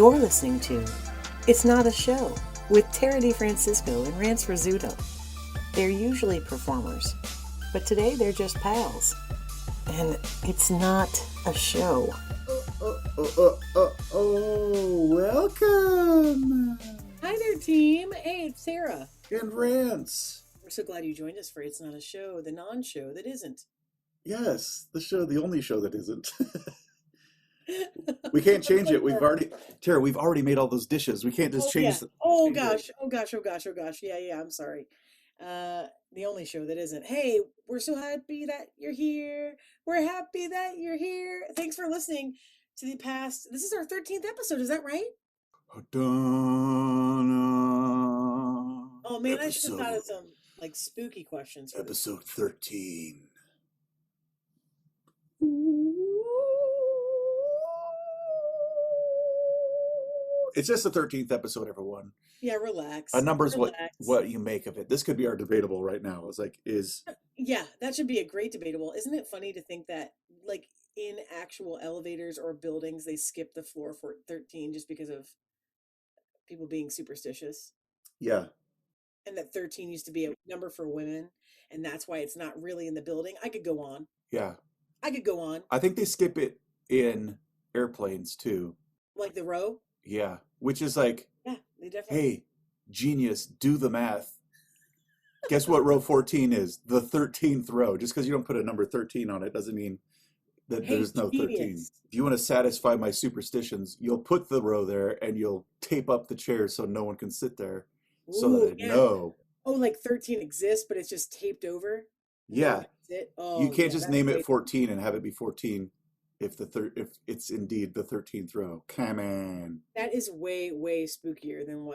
You're listening to It's Not a Show with Tara DeFrancisco and Rance Rizzuto. They're usually performers, but today they're just pals. And it's not a show. Welcome. Hi there, team. Hey, it's Tara. And Rance. We're so glad you joined us for It's Not a Show, the non-show that isn't. Yes, the only show that isn't. We can't change it. We've already made all those dishes. We can't just change. Yeah. Oh gosh. Yeah, I'm sorry. The only show that isn't. Hey, we're so happy that you're here. We're happy that you're here. Thanks for listening to the past. This is our 13th episode. Is that right? Oh man, I should have thought of some like spooky questions. For episode 13. It's just the 13th episode, everyone. Yeah, relax. A number's what you make of it. This could be our debatable right now. Yeah, that should be a great debatable. Isn't it funny to think that like in actual elevators or buildings they skip the floor for 13 just because of people being superstitious? Yeah. And that 13 used to be a number for women, and that's why it's not really in the building. I could go on. Yeah. I could go on. I think they skip it in airplanes too. Like the row? Yeah. Which is like, yeah, they definitely. Hey, genius, do the math. Guess what row 14 is? The 13th row. Just because you don't put a number 13 on it doesn't mean that there's no 13. If you want to satisfy my superstitions, you'll put the row there and you'll tape up the chairs so no one can sit there. So that I know. Oh, like 13 exists, but it's just taped over? Yeah. You can't just name it 14 and have it be 14 if it's indeed the 13th row. Come on. That is way, way spookier than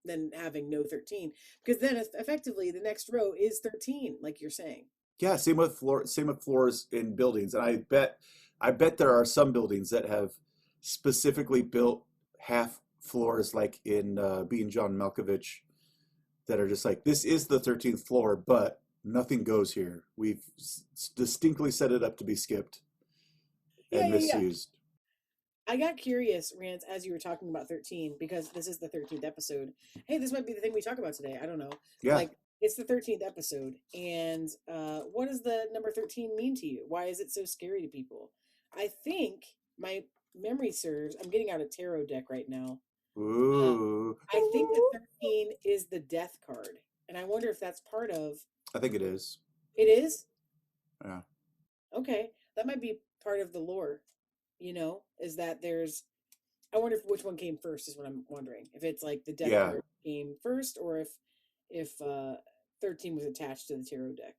than having no 13. Because then effectively the next row is 13, like you're saying. Yeah, same with floors in buildings. And I bet there are some buildings that have specifically built half floors like in Being John Malkovich that are just like, this is the 13th floor, but nothing goes here. We've distinctly set it up to be skipped and misused. I got curious, Rance, as you were talking about 13, because this is the 13th episode. Hey, this might be the thing we talk about today. I don't know. Yeah. Like, it's the 13th episode. And what does the number 13 mean to you? Why is it so scary to people? I think my memory serves. I'm getting out a tarot deck right now. Ooh. I think that 13 is the death card. And I wonder if that's part of... I think it is. It is? Yeah. Okay. That might be part of the lore, is that there's... I wonder which one came first is what I'm wondering. If it's like the death card came first or if 13 was attached to the tarot deck.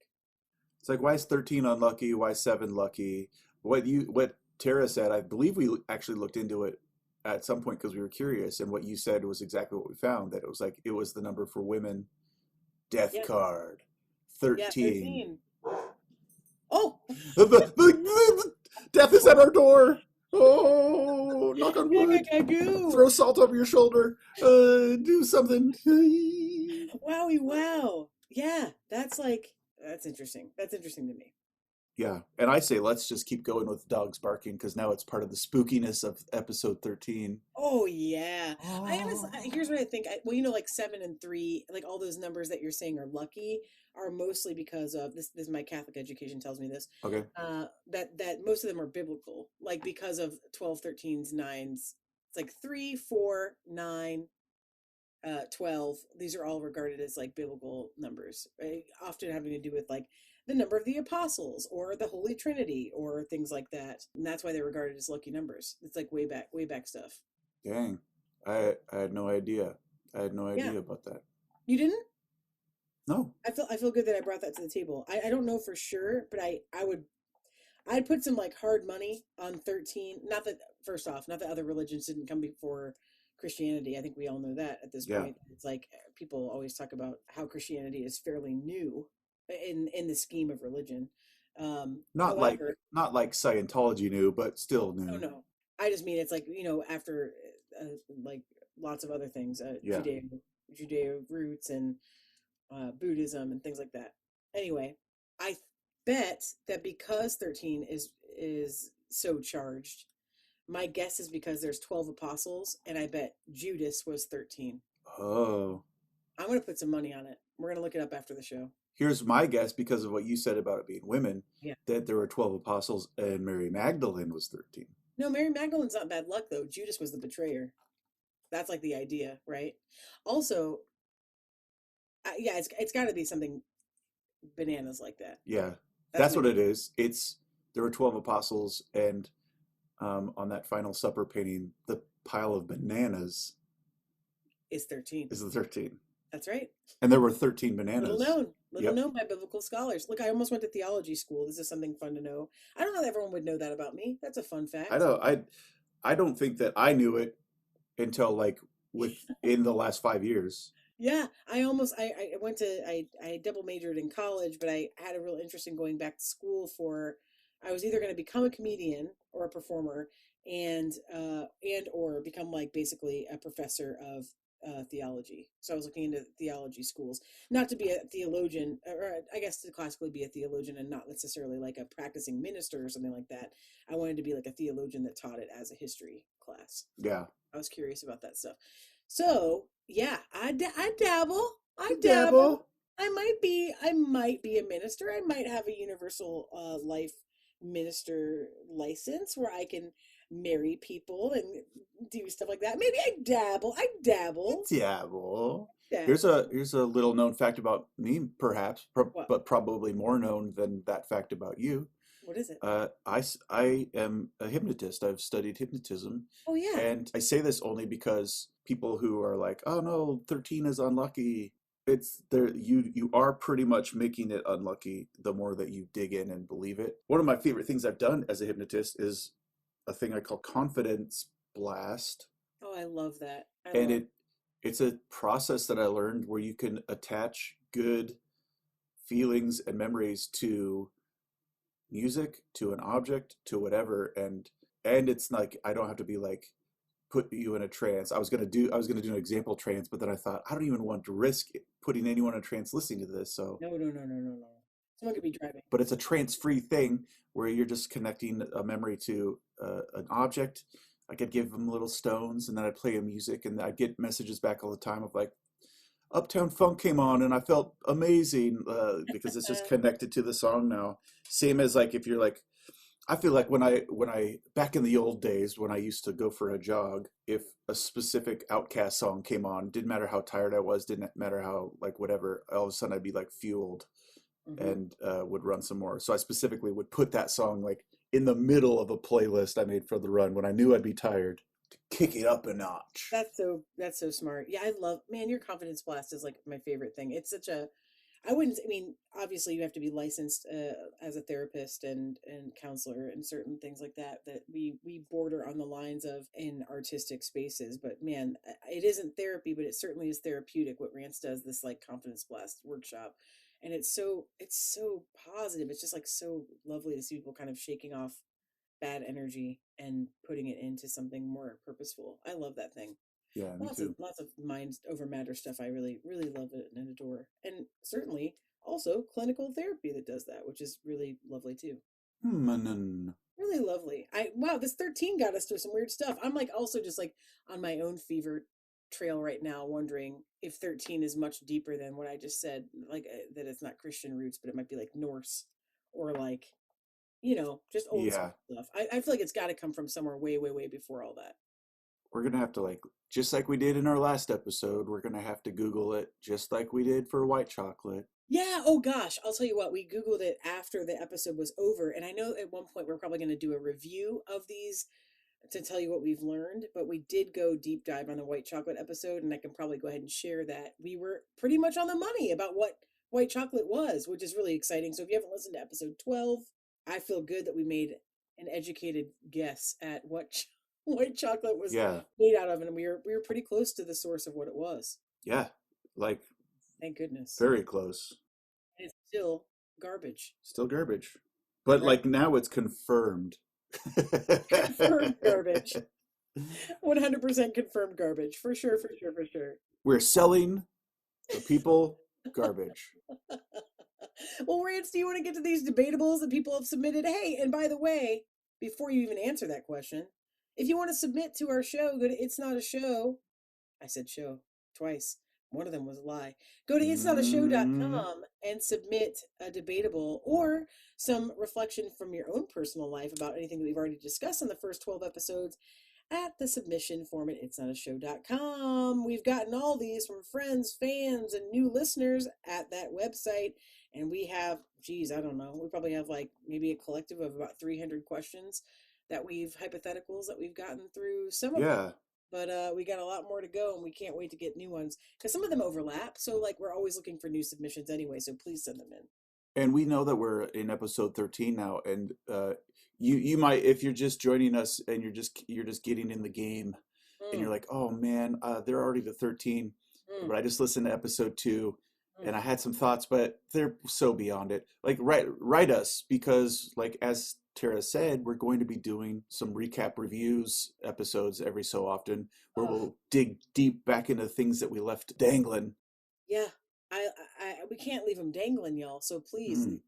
It's like, why is 13 unlucky? Why is 7 lucky? What Tara said, I believe we actually looked into it at some point because we were curious, and what you said was exactly what we found, that it was the number for women. Death card. 13. Yeah, 13. Oh! the death is at our door. Oh, knock on wood. Throw salt over your shoulder. Do something. Wowie, wow. Yeah, that's interesting. That's interesting to me. Yeah, and I say let's just keep going with dogs barking because now it's part of the spookiness of episode 13. Oh yeah. Here's what I think. Like 7 and 3, like all those numbers that you're saying are lucky are mostly because of this. This my Catholic education tells me this. Okay. That most of them are biblical, like because of 12, 13s, 9s. It's like 3, 4, 9, 12. These are all regarded as like biblical numbers, right? Often having to do with like the number of the apostles or the Holy Trinity or things like that. And that's why they're regarded as lucky numbers. It's like way back stuff. Dang. I had no idea. About that. You didn't? No. I feel good that I brought that to the table. I don't know for sure, but I'd put some like hard money on 13. Not that other religions didn't come before Christianity. I think we all know that at this point. It's like people always talk about how Christianity is fairly new in the scheme of religion. Not like Scientology new, but still new. No. I just mean it's like, after like lots of other things, Judeo roots and Buddhism and things like that. Anyway, I bet that because 13 is so charged, My guess is because there's 12 apostles, and I bet Judas was 13. Oh, I'm going to put some money on it. We're going to look it up after the show. here's my guess because of what you said about it being women, Yeah. that there were 12 apostles and Mary Magdalene was 13. No, Mary Magdalene's not bad luck, though. Judas was the betrayer. That's like the idea, right? Also, yeah, it's got to be something bananas like that. Yeah, That's that's my what it is. It's there were 12 apostles, and on that Final Supper painting, the pile of bananas is 13. is the 13. That's right. And there were 13 Little bananas. known, little Yep. known by biblical scholars. Look, I almost went to theology school. This is something fun to know. I don't know that everyone would know that about me. That's a fun I fact. know. I don't think that I knew it until like within the last 5 years. Yeah, I went to I double majored in college, but I had a real interest in going back to school for I was either going to become a comedian or a performer and or become like basically a professor of theology. So I was looking into theology schools, not to be a theologian, or I guess to classically be a theologian and not necessarily like a practicing minister or something like that. I wanted to be like a theologian that taught it as a history class. Yeah. I was curious about that stuff. So yeah, I dabble. I dabble. Dabble. I might be a minister. I might have a universal life minister license where I can marry people and do stuff like that. Maybe I dabble. I dabble. Dabble. Dabble. Here's a little known fact about me, perhaps, What? but probably more known than that fact about you. What is it? I am a hypnotist. I've studied hypnotism. Oh yeah. And I say this only because people who are like, oh no, 13 is unlucky. It's there, you are pretty much making it unlucky the more that you dig in and believe it. One of my favorite things I've done as a hypnotist is a thing I call confidence blast. Oh, I love that. And it's a process that I learned where you can attach good feelings and memories to music, to an object, to whatever, and it's like I don't have to be like put you in a trance. I was gonna do an example trance, but then I thought I don't even want to risk putting anyone in a trance listening to this. So No. Someone could be driving. but it's a trance-free thing where you're just connecting a memory to an object. I could give them little stones, and then I'd play a music, and I'd get messages back all the time of like, Uptown Funk came on, and I felt amazing because it's just connected to the song now. Same as like if you're like, I feel like when I back in the old days when I used to go for a jog, if a specific Outcast song came on, didn't matter how tired I was, didn't matter how like whatever, all of a sudden I'd be like fueled and would run some more. So I specifically would put that song like in the middle of a playlist I made for the run when I knew I'd be tired to kick it up a notch. That's so smart. Yeah, I love, man, your confidence blast is like my favorite thing. It's such a I mean, obviously you have to be licensed as a therapist and counselor and certain things like that that we border on the lines of in artistic spaces. But man, it isn't therapy, but it certainly is therapeutic what Rance does, this like confidence blast workshop. And it's so positive. It's just like so lovely to see people kind of shaking off bad energy and putting it into something more purposeful. I love that thing. Yeah, me too. Lots of mind over matter stuff. I really love it and adore, and certainly also clinical therapy that does that, which is really lovely too. Really lovely. I Wow, this 13 got us through some weird stuff. I'm like also just like on my own fever trail right now, wondering if 13 is much deeper than what I just said. Like that it's not Christian roots, but it might be like Norse or like just old Yeah, school stuff. I feel like it's got to come from somewhere way before all that. we're gonna have to like just like we did in our last episode, we're gonna have to Google it just like we did for white chocolate. Yeah, oh gosh, I'll tell you what, we Googled it after the episode was over, and I know at one point we're probably going to do a review of these to tell you what we've learned, but we did go deep dive on the white chocolate episode, and I can probably go ahead and share that. We were pretty much on the money about what white chocolate was, which is really exciting. So if you haven't listened to episode 12, I feel good that we made an educated guess at what white chocolate was Yeah, made out of, and we were pretty close to the source of what it was. yeah, like Thank goodness. very close. And it's still garbage. Still garbage, but Right. like now it's confirmed. Confirmed garbage. 100% confirmed garbage. For sure, for sure, for sure. We're selling the people garbage. Well, Rance, do you want to get to these debatables that people have submitted? Hey, and by the way, before you even answer that question, If you want to submit to our show, go to It's Not a Show. I said show twice. One of them was a lie. Go to Mm, itsnotashow.com and submit a debatable or some reflection from your own personal life about anything that we've already discussed in the first 12 episodes at the submission form at itsnotashow.com. We've gotten all these from friends, fans, and new listeners at that website. And we have, geez, I don't know, we probably have like maybe a collective of about 300 questions that hypotheticals that we've gotten through some of them. yeah. But we got a lot more to go, and we can't wait to get new ones because some of them overlap. So, like, we're always looking for new submissions anyway. So please send them in. And we know that we're in episode 13 now, and you might, if you're just joining us and you're just getting in the game, and you're Mm, like, oh man, they're already to 13, mm, but I just listened to episode 2, and mm. I had some thoughts, but they're so beyond it. Like, write us, because like as Tara said, we're going to be doing some recap reviews episodes every so often, where Oh, we'll dig deep back into things that we left dangling. yeah. We can't leave them dangling, y'all. So please, Mm.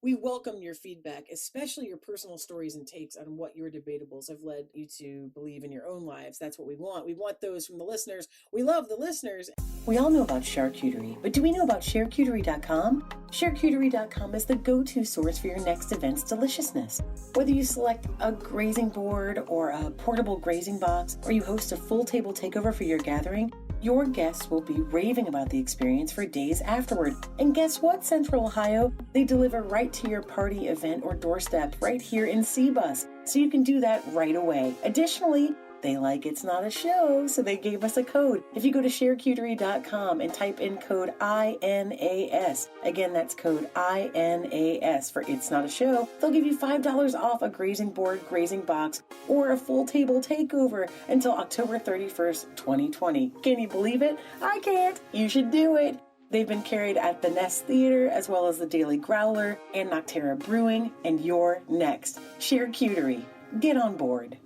we welcome your feedback, especially your personal stories and takes on what your debatables have led you to believe in your own lives. That's what we want. We want those from the listeners. We love the listeners. We all know about charcuterie, but do we know about sharecuterie.com? Sharecuterie.com is the go-to source for your next event's deliciousness. Whether you select a grazing board or a portable grazing box, or you host a full table takeover for your gathering, your guests will be raving about the experience for days afterward. And guess what, Central Ohio? They deliver right to your party, event, or doorstep right here in CBUS, so you can do that right away. Additionally, they like It's Not a Show, so they gave us a code. If you go to sharecuterie.com and type in code INAS, again, that's code INAS for It's Not a Show, they'll give you $5 off a grazing board, grazing box, or a full table takeover until October 31st, 2020. Can you believe it? I can't. You should do it. They've been carried at the Nest Theater, as well as the Daily Growler and Nocterra Brewing, and you're next. Sharecuterie. Get on board.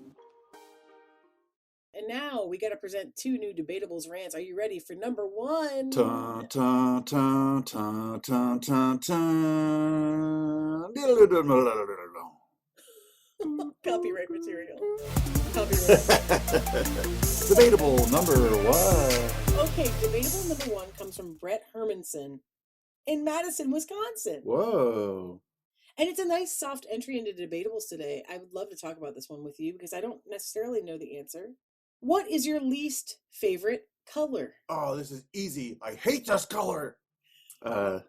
And now we got to present two new Debatables rants. Are you ready for number one? Dun, dun, dun, dun, dun, dun, dun. Copyright material. Copyright. Debatable number one. Okay, debatable number one comes from Brett Hermanson in Madison, Wisconsin. Whoa. And it's a nice soft entry into Debatables today. I would love to talk about this one with you because I don't necessarily know the answer. What is your least favorite color? Oh, this is easy. I hate this color. I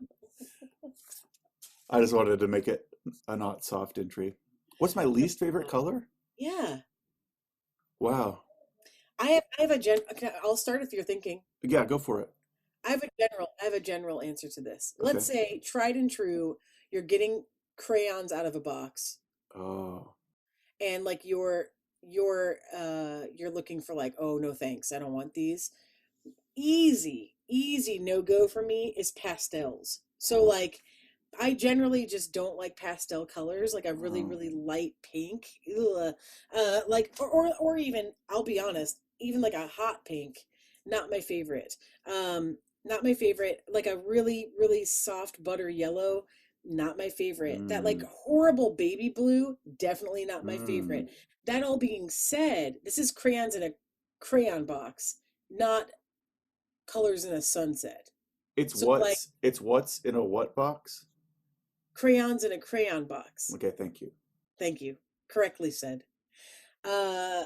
just wanted to make it a not soft entry. What's my least favorite color? Yeah. Wow. I have a okay, I'll start if you're thinking. Yeah, go for it. I have a general answer to this. Okay. Let's say tried and true, you're getting crayons out of a box Oh. and like you're looking for like, oh no thanks, I don't want these. Easy no go for me is pastels. So like I generally just don't like pastel colors, like a really Oh. really light pink. Ugh. Like or even I'll be honest, even like a hot pink, not my favorite. Not my favorite. Like a really really soft butter yellow, not my favorite. That like Mm. horrible baby blue, definitely not my Mm. favorite. That all being said, this is crayons in a crayon box, not colors in a sunset. So like It's what's in a what box? crayons in a crayon box. Okay, thank you. Thank you. Correctly said. Uh,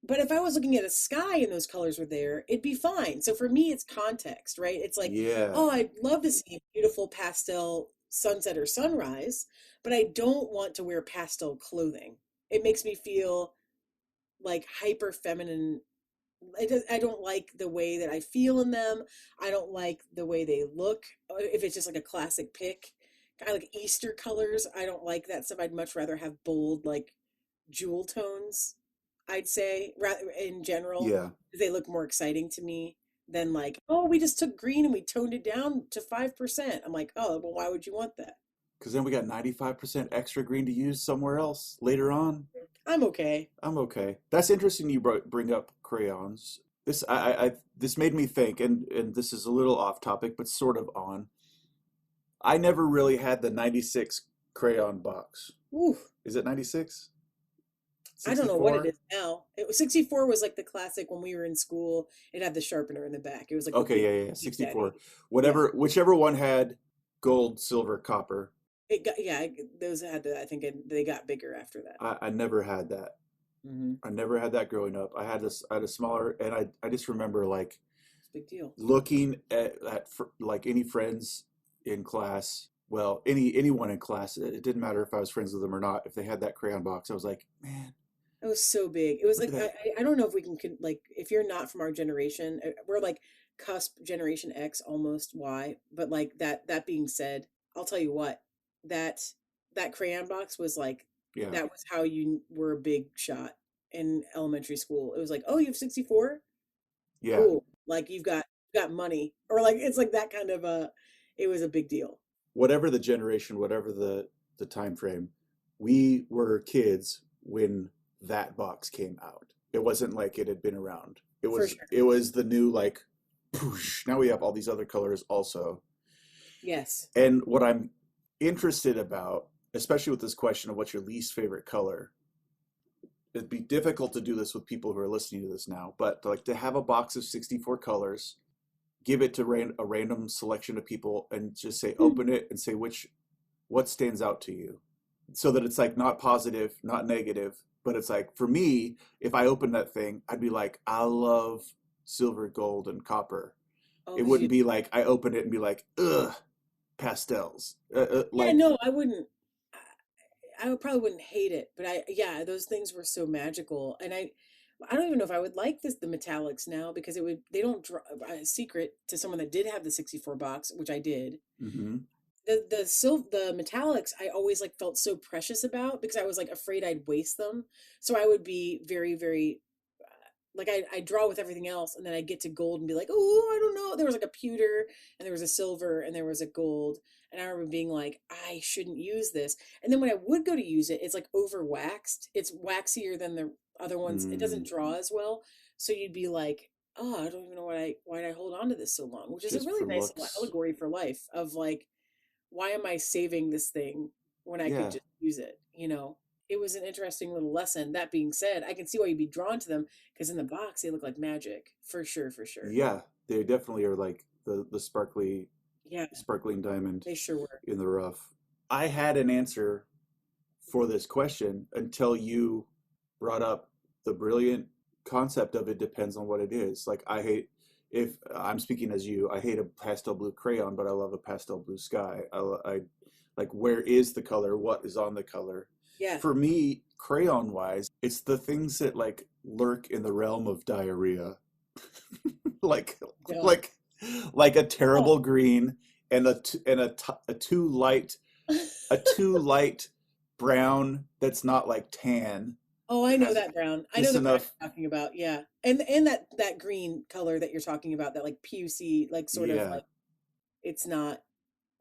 but if I was looking at a sky and those colors were there, it'd be fine. So for me, it's context, right? It's like, Yeah. oh, I'd love to see a beautiful pastel sunset or sunrise, but I don't want to wear pastel clothing. It makes me feel like hyper feminine. I don't like the way that I feel in them. I don't like the way they look. If it's just like a classic pick, kind of like Easter colors, I don't like that stuff. I'd much rather have bold, like jewel tones, I'd say, rather in general. Yeah. They look more exciting to me than like, oh, we just took green and we toned it down to 5%. I'm like, oh, well, why would you want that? Because then we got 95% extra green to use somewhere else later on. I'm okay. I'm okay. That's interesting you bring up crayons. This made me think, and this is a little off topic, but sort of on. I never really had the 96 crayon box. Ooh, Is it 96? I don't know what it 64? is now. It was 64 was like the classic when we were in school. It had the sharpener in the back. It was like the Okay, big yeah, yeah, yeah. Big 64. Daddy. Yeah. Whatever, whichever one had gold, silver, copper. It got yeah, those had to I think they got bigger after that. I never had that. Hmm. I never had that growing up. I had a smaller, and I just remember like It's a big deal. looking at like any friends in class. Well, anyone in class. It didn't matter if I was friends with them or not. If they had that crayon box, I was like, man, It was so big. It was look like at that. I don't know if we can like if you're not from our generation, we're like cusp Generation X almost Y. But like that being said, I'll tell you what that that crayon box was like Yeah, that was how you were a big shot in elementary school. It was like, oh, you have 64? yeah. Cool. Like you've got money, or like it's like that kind of a. It was a big deal Whatever the generation, whatever the time frame, we were kids when that box came out. It wasn't like it had been around. for sure. It was the new like poosh, now we have all these other colors also. Yes. And what I'm interested about, especially with this question of what's your least favorite color, it'd be difficult to do this with people who are listening to this now, but like to have a box of 64 colors, give it to a random selection of people and just say open it and say what stands out to you, so that it's like not positive, not negative, but it's like for me, if I open that thing, I'd be like, I love silver, gold, and copper. Oh, It 'cause wouldn't be like I open it and be like, ugh, pastels. yeah, Like, no, I wouldn't. I would probably wouldn't hate it, but yeah, those things were so magical, and I don't even know if I would like the metallics now because it would they don't draw a secret to someone that did have the 64 box, which I did. mhm. The metallics I always like felt so precious about because I was like afraid I'd waste them. So I would be very like I draw with everything else and then I get to gold and be like, oh, I don't know. There was like a pewter and there was a silver and there was a gold. And I remember being like, I shouldn't use this. And then when I would go to use it, it's like over waxed. It's waxier than the other ones. It doesn't Mm, draw as well. So you'd be like, oh, I don't even know why did I hold on to this so long, which is a just really for nice looks. allegory for life of like why am I saving this thing when I could Yeah, just use it? It was an interesting little lesson. That being said, I can see why you'd be drawn to them because in the box they look like magic for sure, for sure. yeah, they definitely are like the Yeah, sparkling diamond they sure were. in the rough. I had an answer for this question until you brought up the brilliant concept of it depends on what it is. Like I hate, if I'm speaking as you, I hate a pastel blue crayon, but I love a pastel blue sky. I like, where is the color? What is on the color? Yeah. For me, crayon wise, it's the things that like lurk in the realm of diarrhea. like Duh. like like a Oh, terrible green and a too light brown that's not like tan, oh, I that know has that brown. I know just the brown enough. you're talking about. Yeah, and that green color that you're talking about, that like pucy, like sort of Yeah, like it's not.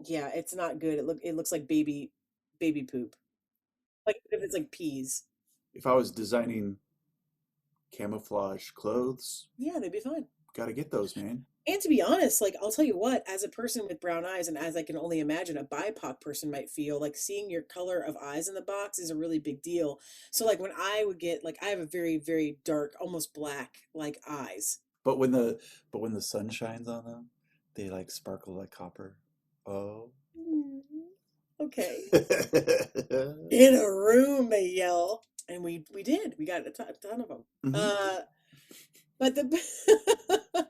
Yeah, it's not good. It looks like baby poop. Like if it's like peas. if I was designing camouflage clothes, Yeah, they'd be fine. got to get those, man. And to be honest, like I'll tell you what, as a person with brown eyes, and as I can only imagine a BIPOC person might feel, like seeing your color of eyes in the box is a really big deal. So like when I would get like I have a very dark, almost black like eyes. but when the sun shines on them, they like sparkle like copper. Oh. Mm, okay. In a room, they yell, and we did. We got a ton of them. Hmm. Uh, but the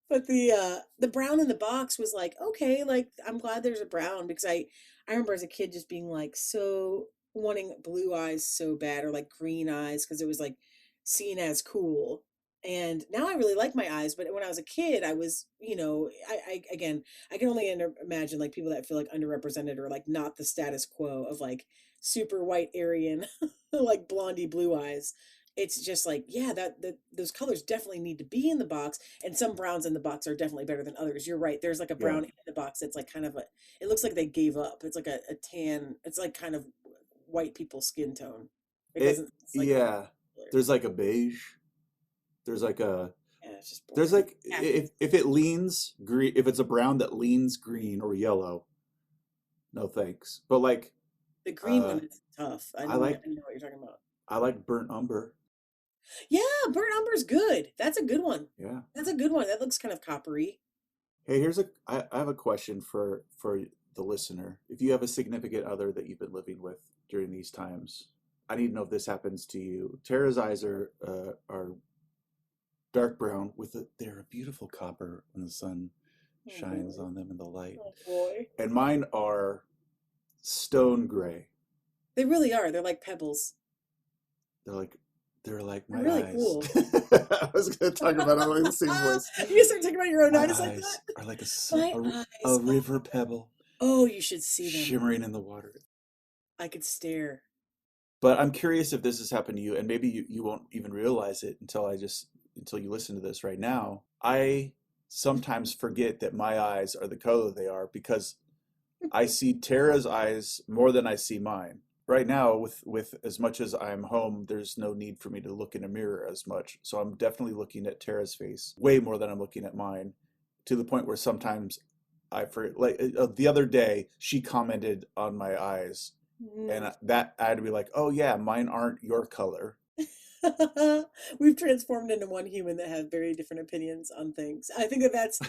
But the brown in the box was like, okay, like I'm glad there's a brown because I remember as a kid just being like so wanting blue eyes so bad or like green eyes because it was like seen as cool. And now I really like my eyes, but when I was a kid, I was, I again, I can only imagine like people that feel like underrepresented or like not the status quo of like super white Aryan, like blondie blue eyes. It's just like, yeah, that those colors definitely need to be in the box, and some browns in the box are definitely better than others. You're right. There's like a Yeah. brown in the box that's like kind of it looks like they gave up. It's like a tan. It's like kind of white people's skin tone. It It doesn't, it's like the yeah. color. There's like a beige. There's like a Yeah, it's just there's boring. like Khaki. if it leans green, if it's a brown that leans green or yellow, no thanks. But like The green uh one is tough. I like I know what you're talking about. I like burnt umber. Yeah, burnt umber's good. That's a good one. Yeah. That's a good one. That looks kind of coppery. Hey, I have a question for the listener. If you have a significant other that you've been living with during these times, I need to know if this happens to you. Tara's eyes are dark brown with they're a beautiful copper when the sun Oh shines boy. on them in the light. Oh boy. And mine are stone gray. They really are. They're like pebbles. They're like they're like They're my really eyes. cool. I was going to talk about it in the same voice. You start talking about your own My eyes like eyes that? are like My a eyes. river pebble Oh, you should see them. shimmering in the water. I could stare. But I'm curious if this has happened to you, and maybe you won't even realize it until you listen to this right now. I sometimes forget that my eyes are the color they are because I see Tara's eyes more than I see mine. Right now, with as much as I'm home, there's no need for me to look in a mirror as much. So I'm definitely looking at Tara's face way more than I'm looking at mine, to the point where sometimes I forget. Like the other day, she commented on my eyes, and Mm. that I had to be like, oh yeah, mine aren't your color. We've transformed into one human that have very different opinions on things. I think that that's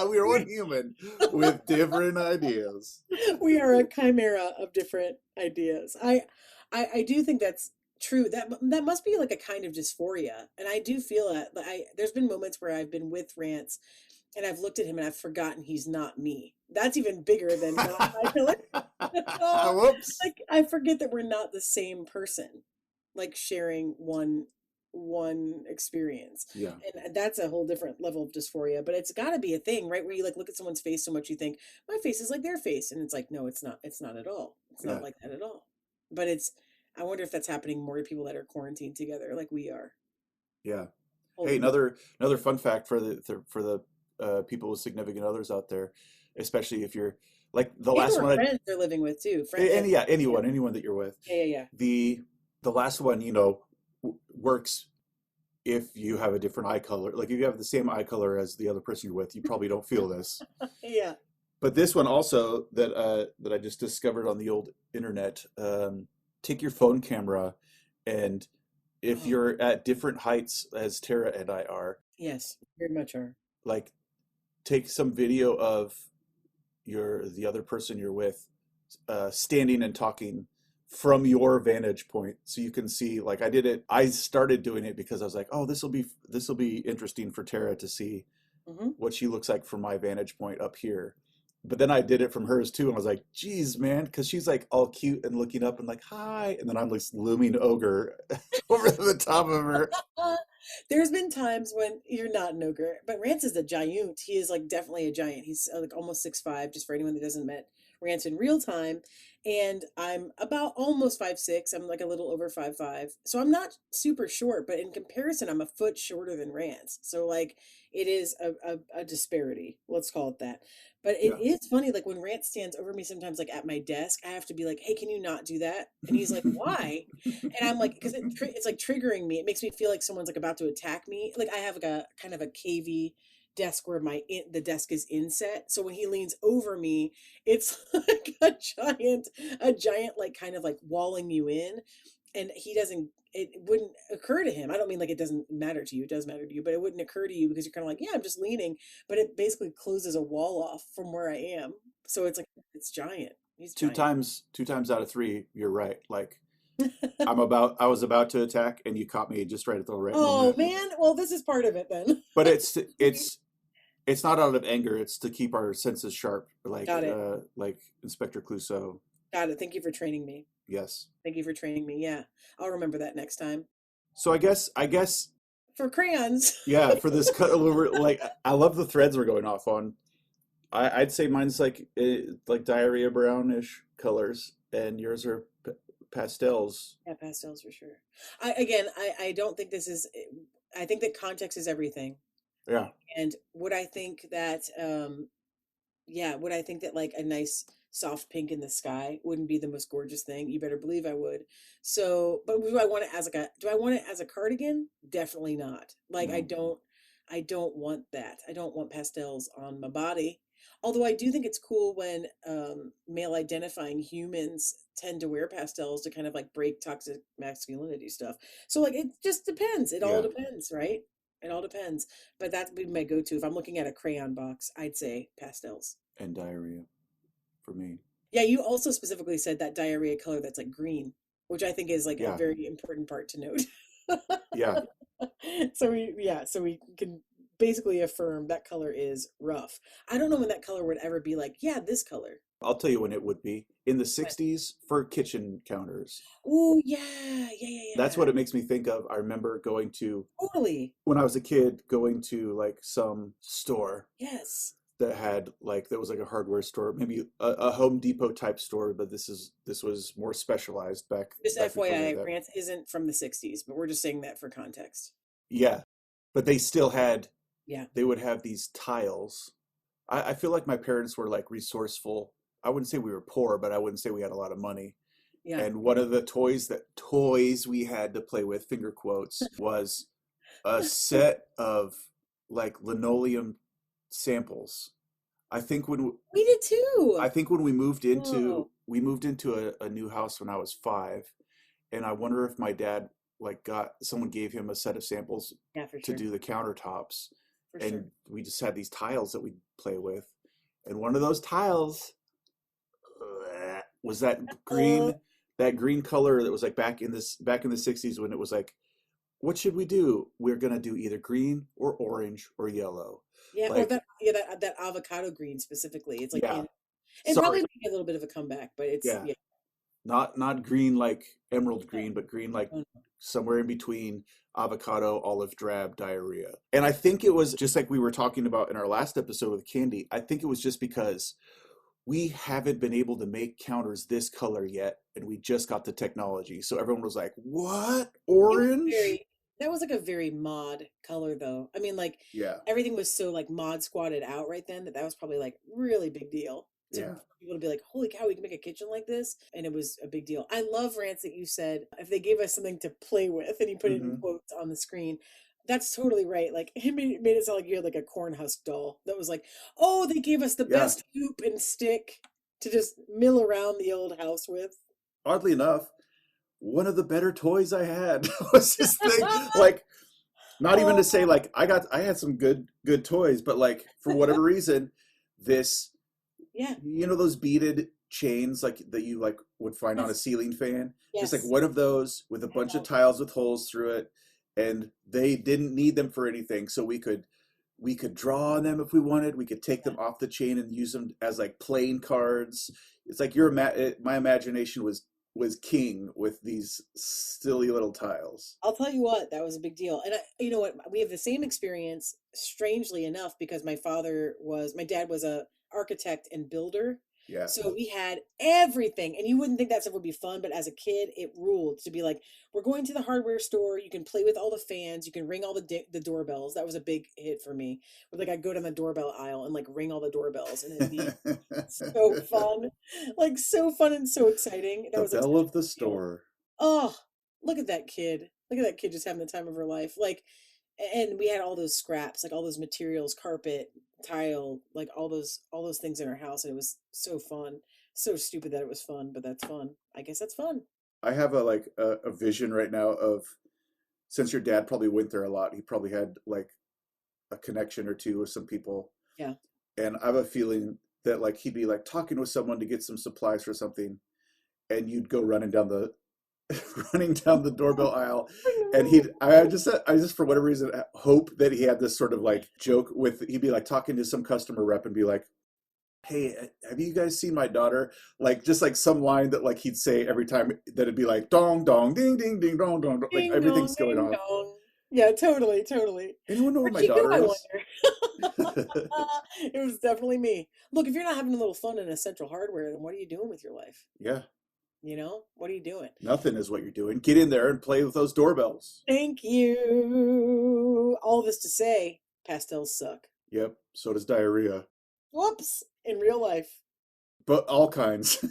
We are one human with different ideas. we are a chimera of different ideas. I do think that's true. That must be like a kind of dysphoria, and I do feel that. There's been moments where I've been with Rance, and I've looked at him and I've forgotten he's not me. That's even bigger than not my color. Whoops. Like I forget that we're not the same person, like sharing one experience. Yeah, And that's a whole different level of dysphoria, but it's got to be a thing, right? Where you like look at someone's face so much you think my face is like their face, and it's like no, it's not. It's not at all. It's not yeah, like that at all. But it's I wonder if that's happening more to people that are quarantined together like we are. yeah. Hey, Holding. another fun fact for the people with significant others out there, especially if you're like the And last or one. friends they're living with too. And yeah, Yeah, anyone that you're with. yeah, yeah, The last one, works if you have a different eye color. Like if you have the same eye color as the other person you're with, you probably don't feel this. yeah. Yeah. But this one also that I just discovered on the old internet, take your phone camera, and if Oh, you're at different heights as Tara and I are, yes, very much are. like take some video of the other person you're with standing and talking from your vantage point, so you can see. Like I started doing it because I was like, oh, this will be interesting for Tara to see Hmm. what she looks like from my vantage point up here. But then I did it from hers too, and I was like, geez, man, because she's like all cute and looking up and like, hi, and then I'm like looming ogre over the top of her. There's been times when you're not an ogre, but Rance is a giant. He is like definitely a giant. He's like almost 6'5", just for anyone that doesn't met Rance in real time. And I'm about almost 5'6". I'm like a little over 5'5". So I'm not super short, but in comparison, I'm a foot shorter than Rance. So like it is a disparity. Let's call it that. But it Yeah. is funny, like when Rance stands over me sometimes, like at my desk, I have to be like, "Hey, can you not do that?" And he's like, "Why?" And I'm like, because it's like triggering me. It makes me feel like someone's like about to attack me. Like I have like a kind of a cavey desk where the desk is inset. So when he leans over me, it's like a giant like kind of like walling you in. And he doesn't. It wouldn't occur to him. I don't mean like it doesn't matter to you. It does matter to you, but it wouldn't occur to you because you're kind of like, yeah, I'm just leaning. But it basically closes a wall off from where I am. So it's like it's giant. He's giant. Two times out of three, you're right. Like I was about to attack, and you caught me just right at the right Oh moment. man, well this is part of it then. But it's not out of anger. It's to keep our senses sharp, Got it. like Inspector Clouseau. Got it. Thank you for training me. Yes. Thank you for training me. Yeah. I'll remember that next time. So I guess For crayons. yeah. For this cut, like I love the threads we're going off on. I'd say mine's like diarrhea brownish colors, and yours are pastels. Yeah, pastels for sure. I don't think this is I think that context is everything. Yeah. And would I think that yeah, would I think that like a nice soft pink in the sky wouldn't be the most gorgeous thing? You better believe I would. So, but do I want it as like a do I want it as a cardigan? Definitely not. Like No. I don't want that. I don't want pastels on my body. Although I do think it's cool when male identifying humans tend to wear pastels to kind of like break toxic masculinity stuff. So like it just depends. It all Yeah, depends, right? It all depends. But that would be my go-to. If I'm looking at a crayon box, I'd say pastels. and diarrhea for me. Yeah, you also specifically said that diarrhea color that's like green, which I think is like a Yeah, very important part to note. yeah. So we can basically affirm that color is rough. I don't know when that color would ever be like, yeah, this color. I'll tell you when it would be. In the But 60s for kitchen counters. oh yeah, yeah, yeah, That's yeah. what it makes me think of. I remember going to, Totally. when I was a kid, going to like some store Yes. that had like, that was like a hardware store, maybe a Home Depot type store, but this was more specialized Just back before they had FYI, that. Rance isn't from the 60s, but we're just saying that for context. Yeah, but they still had, Yeah. they would have these tiles. I feel like my parents were like resourceful. I wouldn't say we were poor, but I wouldn't say we had a lot of money. Yeah. And one of the toys we had to play with, finger quotes, was a set of like linoleum samples. I think when We did too. I think when Whoa. we moved into a new house when I was 5, and I wonder if my dad like got someone gave him a set of samples Yeah, for to sure. do the countertops, For sure. and we just had these tiles that we'd play with, and one of those tiles was Uh, that green color that was like back in the 60s when it was like, what should we do? We're gonna do either green or orange or yellow. yeah, or Like, that yeah, that avocado green specifically. It's like yeah, in and sorry, probably making a little bit of a comeback, but it's yeah, yeah. not green like emerald No, green, but green like no, no. somewhere in between avocado, olive drab, diarrhea. And I think it was just like we were talking about in our last episode with candy. I think it was just because we haven't been able to make counters this color yet, and we just got the technology. So everyone was like, "What? It was Orange?" very that was like a very mod color though. I mean, like Yeah, everything was so like mod squatted out right then that that was probably like really big deal to yeah. for people to be like, holy cow, we can make a kitchen like this, and it was a big deal. I love Rance that you said if they gave us something to play with, and you put it in Hmm. quotes on the screen. That's totally right. Like made it sound like you had like a corn husk doll that was like, oh, they gave us the Yeah. best hoop and stick to just mill around the old house with. Oddly enough, one of the better toys I had was this thing. Like, not even to say Oh, like I had some good toys, but like for whatever reason, this yeah. those beaded chains like that you like would find on a Yes. ceiling fan, just like Yes. one of those with a I bunch of love tiles with holes through it, and they didn't need them for anything, so we could draw on them if we wanted. We could take that. them off the chain and use them as like playing cards. It's like my imagination was king with these silly little tiles. I'll tell you what, that was a big deal. And you know what? We have the same experience, strangely enough, because my dad was a architect and builder. Yeah. So we had everything, and you wouldn't think that stuff would be fun, but as a kid, it ruled to be like, we're going to the hardware store. You can play with all the fans. You can ring all the doorbells. That was a big hit for me. Where like I'd go down the doorbell aisle and like ring all the doorbells, and it'd be so fun, like so fun and so exciting. That The was like bell such of a the big deal. store. Oh, look at that kid. Look at that kid just having the time of her life. Like, and we had all those scraps, like all those materials, carpet, tile, like all those things in our house, and it was so fun. So stupid that it was fun, but that's fun. I guess that's fun. I have a vision right now of, since your dad probably went there a lot, he probably had like a connection or two with some people, Yeah. and I have a feeling that like he'd be like talking with someone to get some supplies for something, and you'd go running down the running down the doorbell aisle, and I just for whatever reason hope that he had this sort of like joke with, he'd be like talking to some customer rep and be like, hey, have you guys seen my daughter? Like just like some line that like he'd say every time, that it'd be like dong dong ding ding ding dong dong dong, like Ding dong, everything's going ding off. dong. Yeah, totally, totally. Anyone know where Where'd my she go, daughter I is? wonder? It was definitely me. Look, if you're not having a little fun in Essential Hardware, then what are you doing with your life? Yeah, You know, what are you doing? nothing is what you're doing. Get in there and play with those doorbells. Thank you. All this to say, pastels suck. Yep, so does diarrhea, Whoops, in real life. but all kinds.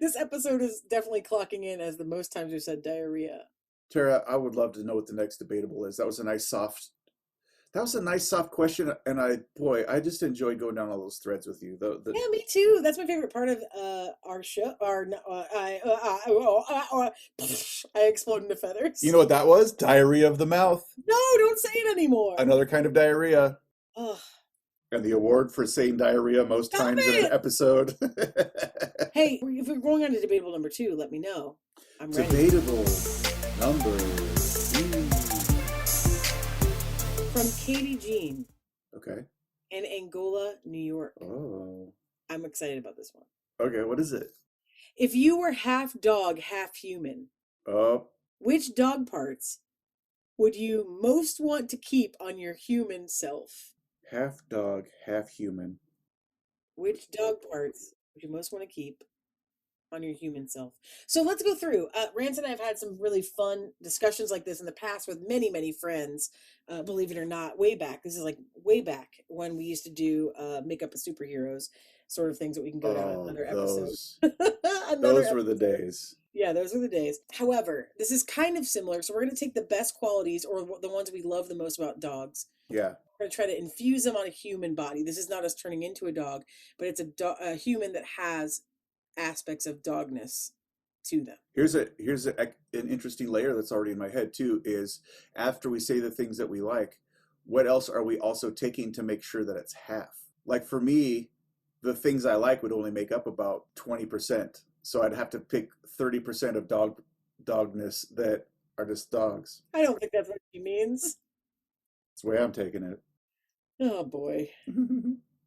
This episode is definitely clocking in as the most times we've said diarrhea. Tara, I would love to know what the next debatable is. That was a nice That was a nice, soft question, and I just enjoyed going down all those threads with you. The Yeah, me too. That's my favorite part of our show. I explode into You feathers. know what that was? Diarrhea of the mouth. No, don't say it anymore. Another kind of diarrhea. Ugh, And the award for saying diarrhea most stop times in an it! episode. Hey, if we're going on to debatable number two, let me know. I'm ready. Debatable number two. From Katie Jean Okay. in Angola, New York. Oh. I'm excited about this one. Okay, what is it? If you were half dog, half human, Oh, which dog parts would you most want to keep on your human self? half dog, half human. Which dog parts would you most want to keep on your human self? So let's go through. Rance and I have had some really fun discussions like this in the past with many, many friends. Believe it or not, way back. This is like way back when we used to do makeup of superheroes sort of things that we can go down Oh, another episode. those were the days. Yeah, those are the days. However, this is kind of similar. So we're going to take the best qualities or the ones we love the most about dogs. Yeah. We're going to try to infuse them on a human body. This is not us turning into a dog, but it's a human that has aspects of dogness to them. Here's an interesting layer that's already in my head too, is after we say the things that we like, what else are we also taking to make sure that it's half? Like for me, the things I like would only make up about 20%. So I'd have to pick 30% of dogness that are just dogs. I don't think that's what she means. That's the way I'm taking it. Oh boy.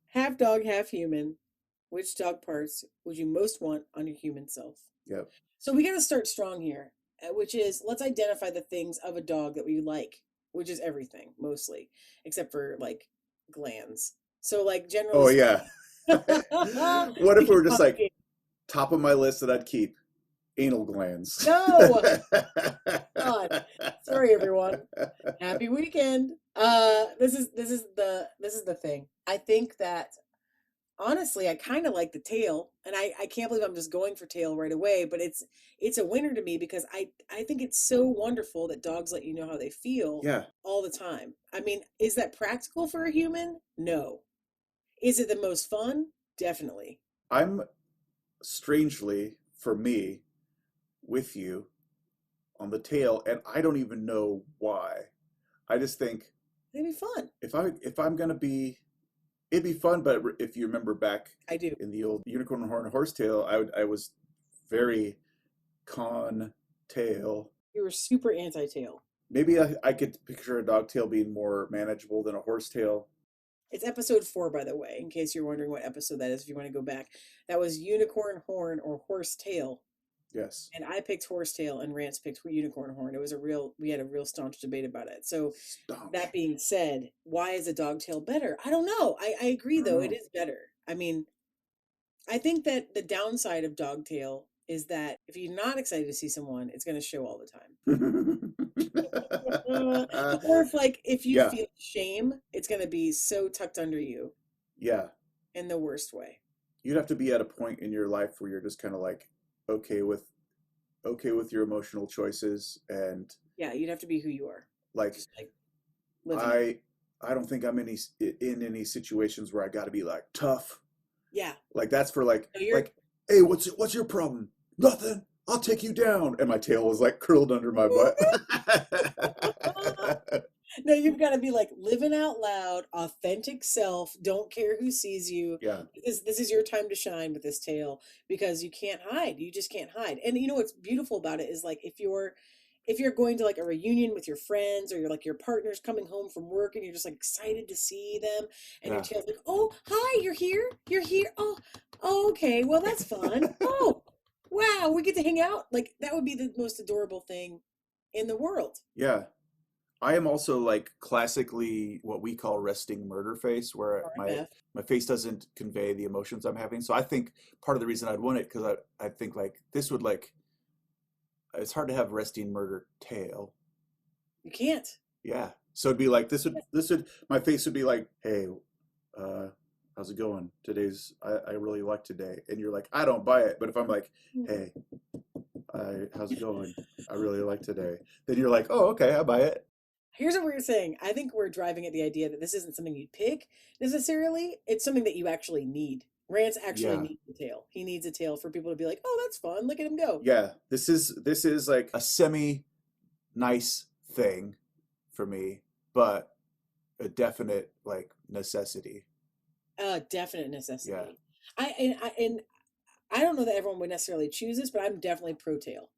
Half dog, half human. Which dog parts would you most want on your human self? Yep. So we got to start strong here, which is let's identify the things of a dog that we like, which is everything mostly, except for like glands. So like generally. Oh yeah. What if we were just like Pumpkin. top of my list that I'd keep? Anal glands. No. God. Sorry, everyone. Happy weekend. This is the thing. I think that honestly, I kind of like the tail, and I can't believe I'm just going for tail right away, but it's a winner to me because I think it's so wonderful that dogs let you know how they feel Yeah. all the time. I mean, is that practical for a human? No. Is it the most fun? Definitely. I'm strangely, for me, with you on the tail, and I don't even know why. I just think It'd be fun. if I'm gonna be, it'd be fun. But if you remember back I do. in the old unicorn horn horsetail, I was very con tail. You were super anti-tail. Maybe I could picture a dog tail being more manageable than a horsetail. It's episode 4, by the way, in case you're wondering what episode that is, if you want to go back. That was unicorn horn or horse tail. Yes. And I picked horsetail and Rance picked unicorn horn. We had a real staunch debate about it. So Staunch. that being said, why is a dog tail better? I don't know. I agree I don't though, know. it is better. I mean, I think that the downside of dog tail is that if you're not excited to see someone, it's going to show all the time. Or if you Yeah. feel shame, it's going to be so tucked under you Yeah. in the worst way. You'd have to be at a point in your life where you're just kind of like okay with your emotional choices, and Yeah, you'd have to be who you are. like Just like living. I don't think I'm in any situations where I got to be like tough. Yeah. Like that's for like No, you're hey, what's your problem? Nothing. I'll take you down. And my tail was like curled under my butt. No, you've got to be like living out loud, authentic self. Don't care who sees you. Yeah. This is your time to shine with this tail because you can't hide. You just can't hide. And you know what's beautiful about it is like if you're going to like a reunion with your friends or you're like your partner's coming home from work and you're just like excited to see them and your Yeah. tail's like, "Oh, hi, you're here. You're here. Oh, okay. Well, that's fun. Oh, wow, we get to hang out." Like that would be the most adorable thing in the world. Yeah. I am also like classically what we call resting murder face, where RMF. my face doesn't convey the emotions I'm having. So I think part of the reason I'd want it because I think like this would like it's hard to have resting murder tail. You can't. Yeah. So it'd be like this would my face would be like, hey, how's it going? I really like today. And you're like, I don't buy it. But if I'm like, hey, how's it going? I really like today. Then you're like, oh, okay, I buy it. Here's what we were saying. I think we're driving at the idea that this isn't something you'd pick necessarily. It's something that you actually need. Rance actually Yeah. needs a tail. He needs a tail for people to be like, "Oh, that's fun. Look at him go." Yeah. This is like a semi nice thing for me, but a definite like necessity. Definite Yeah. necessity. And I don't know that everyone would necessarily choose this, but I'm definitely pro tail.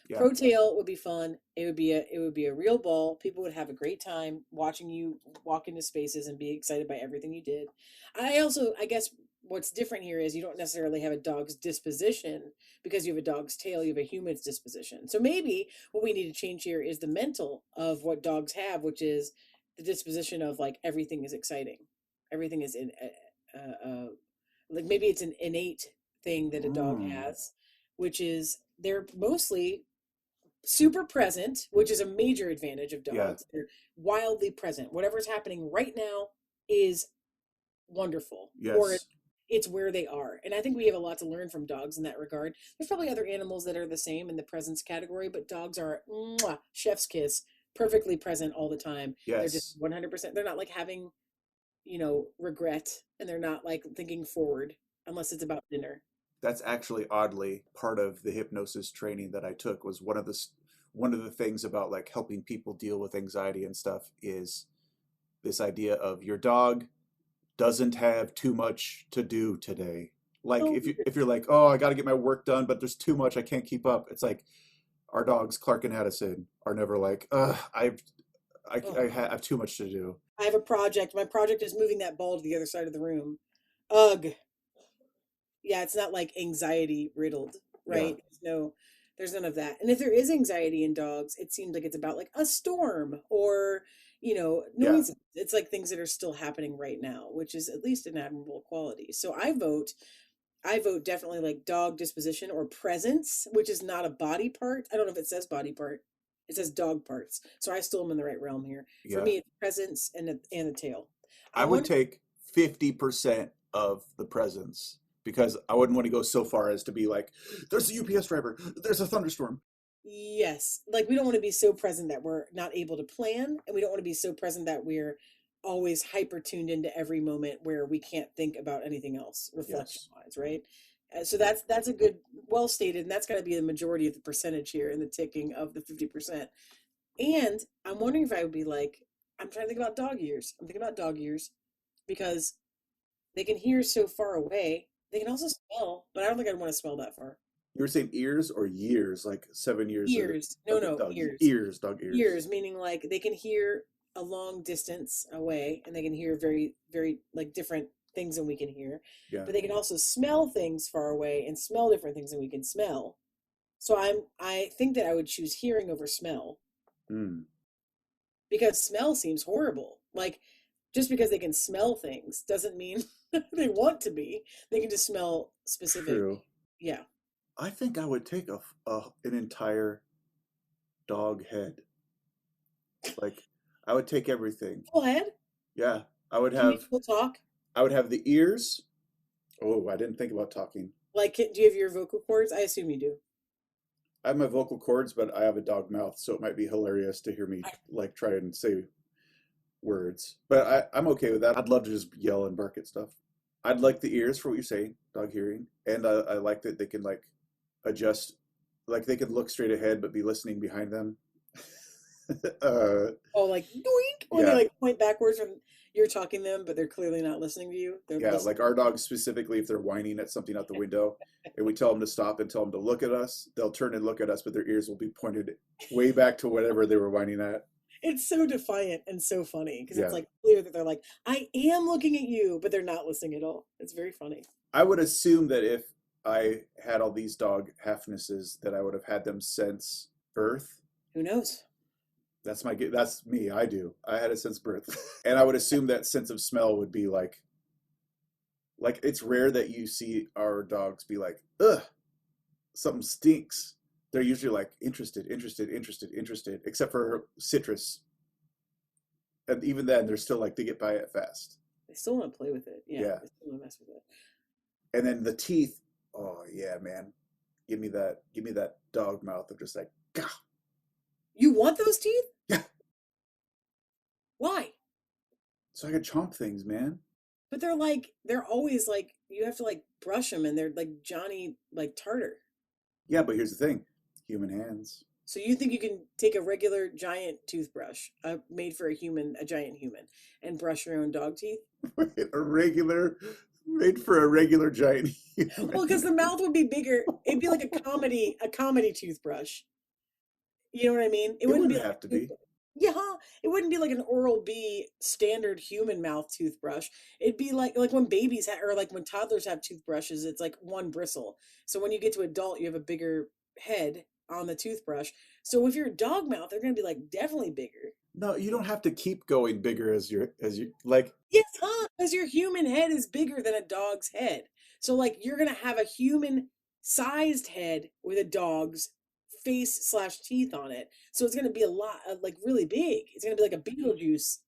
Yeah. Pro tail would be fun. It would be a real ball. People would have a great time watching you walk into spaces and be excited by everything you did. I guess what's different here is you don't necessarily have a dog's disposition because you have a dog's tail, you have a human's disposition. So maybe what we need to change here is the mental of what dogs have, which is the disposition of like everything is exciting. Everything is in like maybe it's an innate thing that a dog Mm. has, which is they're mostly super present, which is a major advantage of Yeah. dogs. They're wildly present. Whatever's happening right now is wonderful, or Yes. it's where they are. And I think we have a lot to learn from dogs in that regard. There's probably other animals that are the same in the presence category, but dogs are mwah, chef's kiss, perfectly present all the time. They're just Yes. 100%. They're not like having, regret, and they're not like thinking forward unless it's about dinner. That's actually oddly part of the hypnosis training that I took was one of the things about like helping people deal with anxiety and stuff is this idea of your dog doesn't have too much to do today. Like Oh, if you're like, "Oh, I got to get my work done, but there's too much, I can't keep up." It's like our dogs Clark and Addison are never like, "Ugh, oh. I have too much to do." I have a project. My project is moving that ball to the other side of the room. Ugh. Yeah, it's not like anxiety riddled, Yeah. right? There's none of that. And if there is anxiety in dogs, it seems like it's about like a storm or, Yeah. noises. It's like things that are still happening right now, which is at least an admirable quality. So I vote definitely like dog disposition or presence, which is not a body part. I don't know if it says body part. It says dog parts. So I still am in the right realm here. For Yeah. me, it's presence and the tail. I I would wonder. take 50% of the presents because I wouldn't want to go so far as to be like, there's a UPS driver, there's a thunderstorm. Yes. Like we don't want to be so present that we're not able to plan, and we don't want to be so present that we're always hyper tuned into every moment where we can't think about anything else reflection Yes. wise, right? So that's a good, well stated, and that's got to be the majority of the percentage here in the ticking of the 50%. And I'm wondering if I would be like, I'm trying to think about dog ears. I'm thinking about dog ears because they can hear so far away. They can also smell, but I don't think I'd want to smell that far. You were saying ears or years, like 7 years of Ears. No, okay, no, dog ears. ears, dog ears. Ears, meaning like they can hear a long distance away and they can hear very, very like different things than we can hear. Yeah. But they can also smell things far away and smell different things than we can smell. So I think that I would choose hearing over smell Mm, because smell seems horrible. Like just because they can smell things doesn't mean they want to be. They can just smell specific. true. Yeah. I think I would take an entire dog head. Like I would take everything. Go ahead. Yeah. I would Can you have still talk? I would have the ears. Oh, I didn't think about talking. Like, do you have your vocal cords? I assume you do. I have my vocal cords, but I have a dog mouth, so it might be hilarious to hear me like try and say words. But I'm okay with that. I'd love to just yell and bark at stuff. I'd like the ears for what you're saying, dog hearing, and I like that they can like adjust, like they can look straight ahead but be listening behind them. uh, Oh, like doink when they yeah, like point backwards when you're talking to them, but they're clearly not listening to you. They're yeah, listening. like our dogs specifically, if they're whining at something out the window, and we tell them to stop and tell them to look at us, they'll turn and look at us, but their ears will be pointed way back to whatever they were whining at. It's so defiant and so funny because it's Yeah. like clear that they're like, I am looking at you, but they're not listening at all. It's very funny. I would assume that if I had all these dog halfnesses, that I would have had them since birth. Who knows? That's me. I do. I had it since birth, and I would assume that sense of smell would be like it's rare that you see our dogs be like, ugh, something stinks. They're usually like interested, interested, interested, interested, except for citrus, and even then, they're still like they get by it fast. They still want to play with it. Yeah, Yeah, they still want to mess with it. and then the teeth. Oh yeah, man, give me that dog mouth of just like, gah. You want those teeth? Yeah, Why? So I could chomp things, man. But they're always like you have to like brush them, and they're like Johnny like Tartar. Yeah, but here's the thing. Human hands. So you think you can take a regular giant toothbrush, made for a giant human, and brush your own dog teeth? A regular, made for a regular giant Well, because human. the mouth would be bigger. It'd be like a comedy toothbrush. You know what I mean? It It wouldn't be wouldn't like have to a be. yeah, it wouldn't be like an Oral B standard human mouth toothbrush. It'd be like when babies or like when toddlers have toothbrushes, it's like one bristle. So when you get to adult, you have a bigger head on the toothbrush. So if you're a dog mouth, they're gonna be like definitely bigger. No, you don't have to keep going bigger as you like. Yes, huh? Because your human head is bigger than a dog's head. So like you're gonna have a human sized head with a dog's face slash teeth on it. So it's gonna be a lot like really big. It's gonna be like a Beetlejuice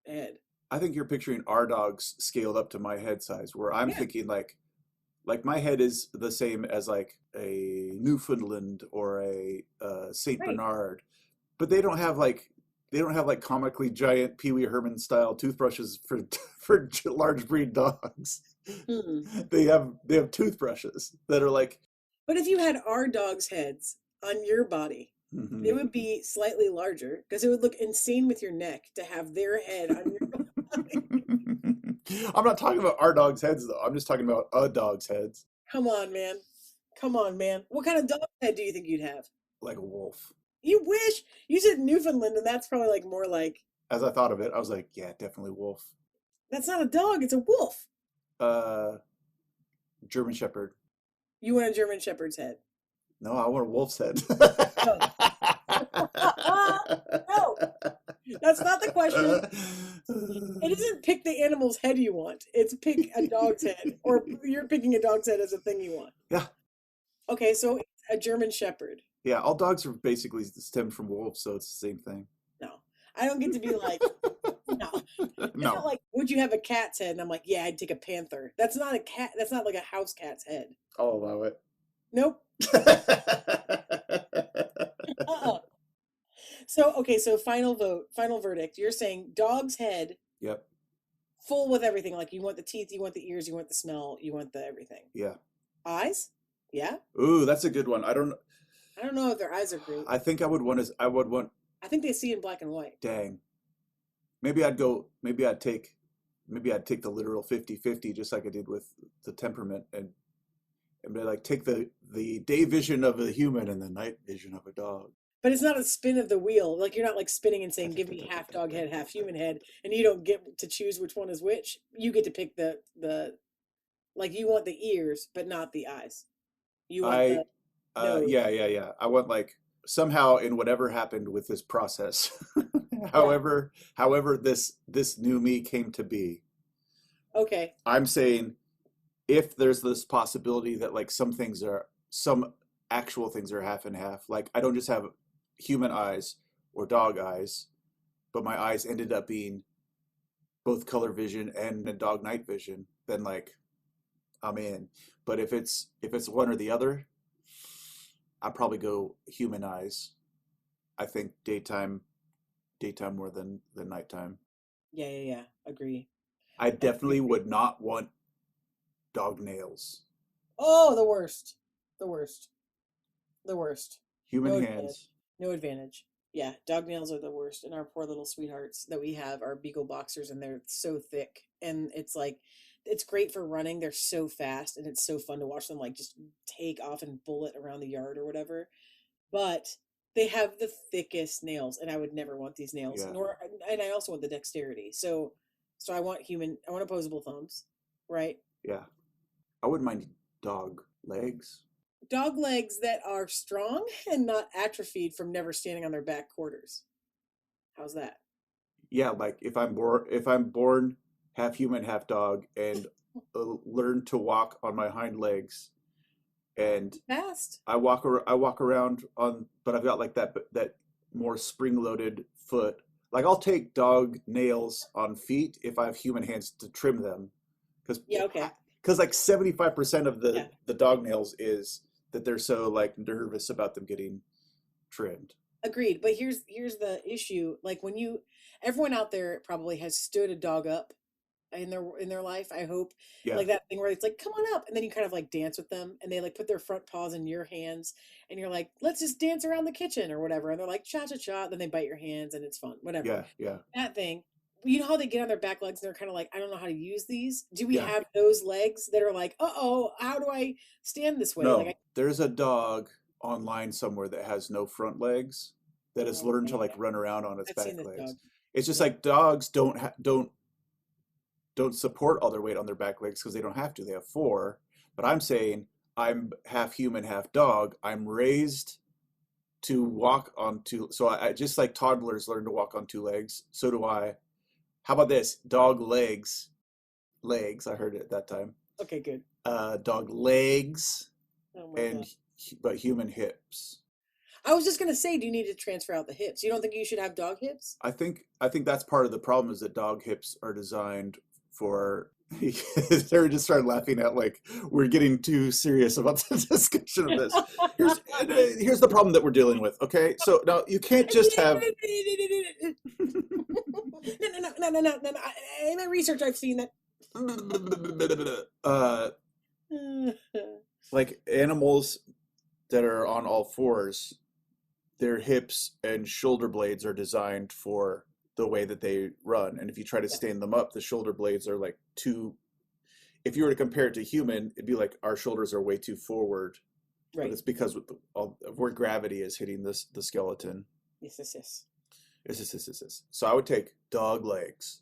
head. I think you're picturing our dogs scaled up to my head size, where I'm Yeah, thinking like my head is the same as like a Newfoundland or a Saint right. Bernard, but they don't have like comically giant Pee Wee Herman style toothbrushes for for large breed dogs. Hmm. They have toothbrushes that are like, But if you had our dogs' heads on your body, they mhm. would be slightly larger because it would look insane with your neck to have their head on your body. I'm not talking about our dogs' heads though. I'm just talking about a dog's heads, Come on, man. Come on, man. What kind of dog head do you think you'd have? like a wolf. You wish you said Newfoundland, and that's probably like more like As I thought of it, I was like, yeah, definitely wolf. that's not a dog, it's a wolf. Uh, German Shepherd. You want a German Shepherd's head. No, I want a wolf's head. No. No, that's not the question. It isn't pick the animal's head you want. It's pick a dog's head. Or you're picking a dog's head as a thing you want. Yeah, Okay, so a German Shepherd. yeah. All dogs are basically stemmed from wolves, so it's the same thing. No. I don't get to be like, no. It's not No, like, would you have a cat's head? And I'm like, yeah, I'd take a panther. That's not a cat. That's not like a house cat's head. I'll allow it. Nope. Uh-uh. So, okay, so final vote, final verdict. You're saying dog's head Yep. full with everything. Like you want the teeth, you want the ears, you want the smell, you want the everything. Yeah. Eyes? Yeah. Ooh, that's a good one. I don't know if their eyes are great. I think I would want. I think they see in black and white. Dang. Maybe I'd go. Maybe I'd take the literal 50-50, just like I did with the temperament, and be like, take the day vision of a human and the night vision of a dog. But it's not a spin of the wheel. Like you're not like spinning and saying, "Give me half dog head, half human head," and you don't get to choose which one is which. You get to pick the like you want the ears, but not the eyes. You want I the nose. yeah. I want like somehow in whatever happened with this process, Yeah. however this new me came to be. Okay. I'm saying if there's this possibility that like some actual things are half and half, like I don't just have human eyes or dog eyes, but my eyes ended up being both color vision and a dog night vision, then like I'm in. But if it's one or the other, I'd probably go human eyes. I think daytime more than nighttime. Yeah, yeah, yeah. Agree. I Agree, definitely agree. would not want dog nails. Oh, the worst. The worst. The worst. Human No advantage. hands. No advantage. Yeah, dog nails are the worst. And our poor little sweethearts that we have are beagle boxers, and they're so thick. And it's like, it's great for running. They're so fast, and it's so fun to watch them like just take off and bullet around the yard or whatever. But they have the thickest nails, and I would never want these nails. Yeah, Nor, and I also want the dexterity. So I want opposable thumbs, right? yeah. I wouldn't mind dog legs. Dog legs that are strong and not atrophied from never standing on their back quarters. How's that? Yeah, like if I'm born half human, half dog, and learn to walk on my hind legs, and Fast. I walk around on, but I've got like that more spring-loaded foot. Like I'll take dog nails on feet if I have human hands to trim them, because Yeah, okay. because like 75% of Yeah. the dog nails is that they're so like nervous about them getting trimmed. Agreed. But here's the issue. Like when you everyone out there probably has stood a dog up in their life, I hope. Yeah, Like that thing where it's like, come on up, and then you kind of like dance with them and they like put their front paws in your hands and you're like, let's just dance around the kitchen or whatever. And they're like cha cha cha, then they bite your hands and it's fun. Whatever. yeah, yeah, That thing. You know how they get on their back legs and they're kind of like, I don't know how to use these. Do we yeah. have those legs that are like, uh-oh, how do I stand this way? Like No, there's a dog online somewhere that has no front legs that has oh learned to like man, run around on its I've seen back this legs. dog. It's just Yeah. like dogs don't support all their weight on their back legs because they don't have to. They have four. But I'm saying I'm half human, half dog. I'm raised to walk on two. So I just like toddlers learn to walk on two legs. So do I. How about this? Dog legs. Legs. I heard it that time. Okay, good. Dog legs Oh my God. and but human hips. I was just gonna say, do you need to transfer out the hips? You don't think you should have dog hips? I think that's part of the problem is that dog hips are designed for they were just started laughing at like we're getting too serious about the discussion of this. Here's the problem that we're dealing with. Okay, so now you can't just have No. In my research, I've seen that. uh, like animals that are on all fours, their hips and shoulder blades are designed for the way that they run. And if you try to Yeah, stand them up, the shoulder blades are like too, if you were to compare it to human, it'd be like our shoulders are way too forward. But right. it's because with all, of where gravity is hitting the skeleton. Yes. Yes. So I would take dog legs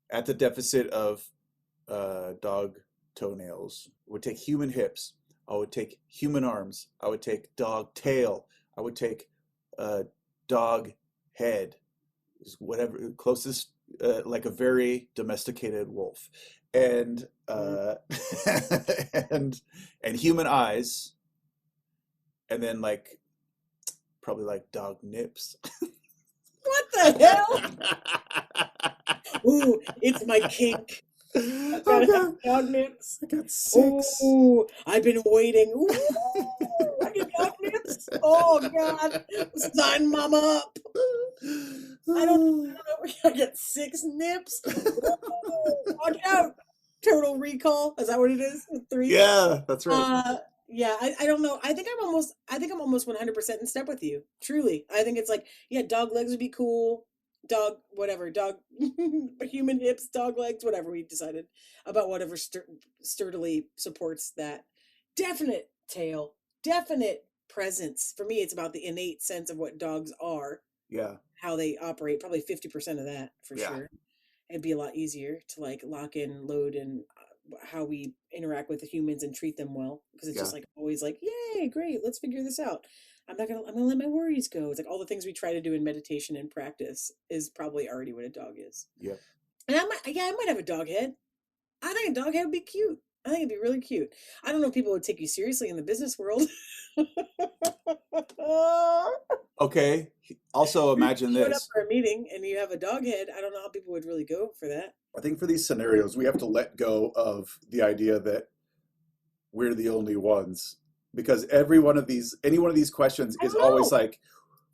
at the deficit of dog toenails. I would take human hips. I would take human arms. I would take dog tail. I would take dog head, whatever closest, like a very domesticated wolf, and Mm. and human eyes, and then like probably like dog nips. What the hell? Ooh, it's my kink. I've got Oh to have God, dog nips. I got six. Ooh, I've been waiting. Ooh, I get dog nips. Oh God, sign mama up. I don't know. I get six nips. Ooh, watch out. Total Recall. Is that what it is? Three. Yeah, that's right. Uh, yeah, I don't know. I think I'm almost 100% in step with you. Truly. I think it's like, yeah, dog legs would be cool. Dog, whatever, dog, human hips, dog legs, whatever we decided about whatever sturdily supports that. Definite tail, definite presence. For me, it's about the innate sense of what dogs are, Yeah, how they operate. Probably 50% of that for yeah, sure. It'd be a lot easier to like lock in, load, and how we interact with the humans and treat them well because it's yeah, just like always like, yay, great, let's figure this out. I'm gonna let my worries go. It's like all the things we try to do in meditation and practice is probably already what a dog is. yeah. And I might have a dog head. I think a dog head would be cute. I think it'd be really cute. I don't know if people would take you seriously in the business world. Okay. Also, You imagine showed up this. for a meeting and you have a dog head. I don't know how people would really go for that. I think for these scenarios, we have to let go of the idea that we're the only ones because any one of these questions I is don't always know. like,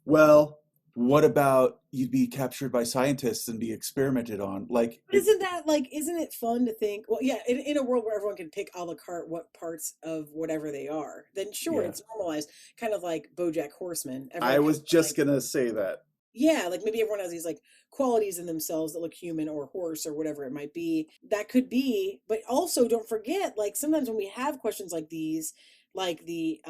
well, what about you'd be captured by scientists and be experimented on? Like But isn't that like, isn't it fun to think, well, yeah, in a world where everyone can pick a la carte what parts of whatever they are, then sure, yeah, it's normalized, kind of like BoJack Horseman. I Everyone has was just like, gonna say that. yeah, like maybe everyone has these like qualities in themselves that look human or horse or whatever it might be. That could be, but also don't forget, like sometimes when we have questions like these, like the